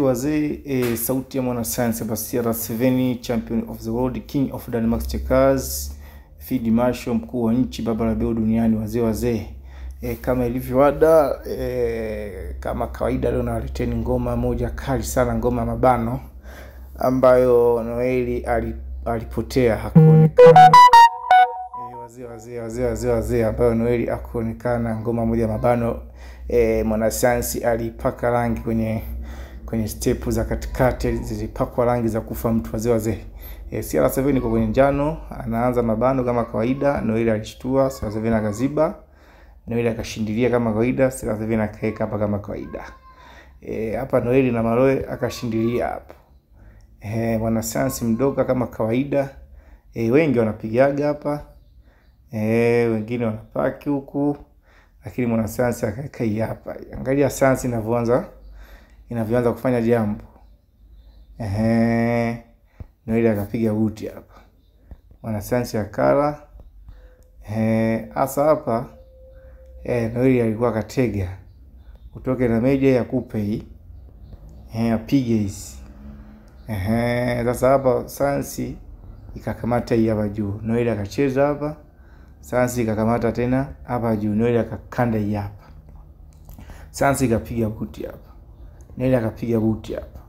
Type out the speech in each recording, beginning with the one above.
Wazee sauti ya mwana science basi CR7 champion of the world, king of Denmark checkers, Field Marshal mkuu wa nchi, baba la beo duniani. Wazee kama ilivyo ada, kama kawaida leo nawaleteni ngoma moja kali sana, ngoma ya mabano ambayo Noeli alipotea hakuonekana. Wazee ambayo Noeli hakuonekana, ngoma moja mabano. Mwana science alipaka rangi kwenye step za katikati, zilipakwa rangi za kufa mtu. Wazee CR7 iko kwenye njano, anaanza mabano kama kawaida. Noeli alishtua, CR7 akaziba, Noeli akashindilia kama kawaida, CR7 akaeka hapa kama kawaida. Hapa Noeli na Maroe akashindilia hapa. Mwana science mdoka kama kawaida. Wengi wanapigaga hapa, wengine wanapaki huku, lakini mwana science akaeka hapa. Angalia science inavyoanza kufanya jambo. Noeli akapiga buti hapa, mwana science akala. Asa hapa Noeli alikuwa katega utoke na meja ya kupe hii, apige hizi. Sasa hapa science ikakamata hii hapa juu, Noeli akacheza hapa, science ikakamata tena hapa juu, Noeli akakanda hii hapa, science ikapiga buti hapa, Noeli akapiga buti hapa.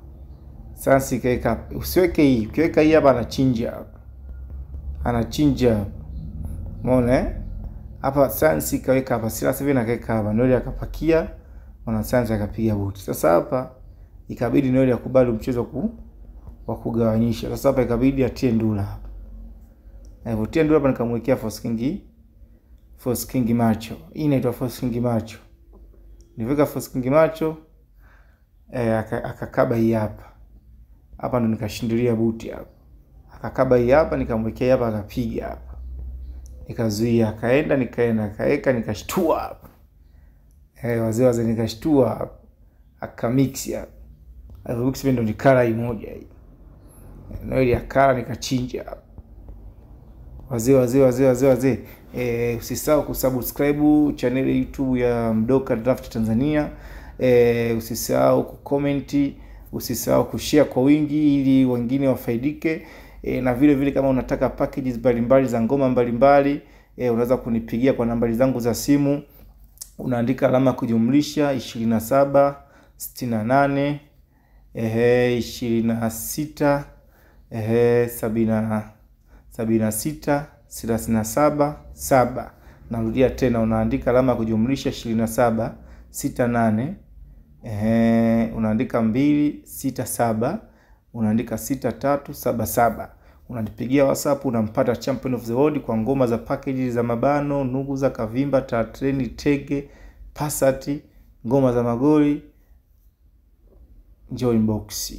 Science ikaeka, usiweke hii, ukiweka hii hapa anachinja. Umeona hapa science ikaweka hapa, CR7 akaweka hapa, Noeli akapakia, mwana science akapiga buti. Sasa hapa ikabidi Noeli akubali mchezo wa kugawanyisha. Sasa hapa ikabidi atie ndula hapa. Alipotia ndula hapa nikamwekea Force King macho. Hii inaitwa Force King macho. Niliweka Force King macho, akakaba hii hapa. Hapa ndo nikashindilia buti hapa. Akakaba hii hapa, nikamwekea hapa, akapiga hapa. Nikazuia, nikaenda, akaeka, nikashtua hapa. Wazee nikashtua hapa. Akamix hapa. Alivyokuwa ndo nikala hii moja hii. Noeli akala, nikachinja hapa. Wazee usisahau kusubscribe channel YouTube ya Mdoka Draft Tanzania. Usisahau kucomment, usisahau kushare kwa wingi ili wengine wafaidike. Na vile vile kama unataka packages mbalimbali za ngoma mbalimbali, unaweza kunipigia kwa nambari zangu za simu. Unaandika alama kujumlisha 27 68 26 76 37 7. Narudia tena, unaandika alama kujumlisha 27 68 unaandika 267 unaandika 6377. Unanipigia WhatsApp, unampata champion of the world kwa ngoma za package za mabano, nugu za kavimba, tatreni, tege, pasati, ngoma za magoli. Enjoy inbox.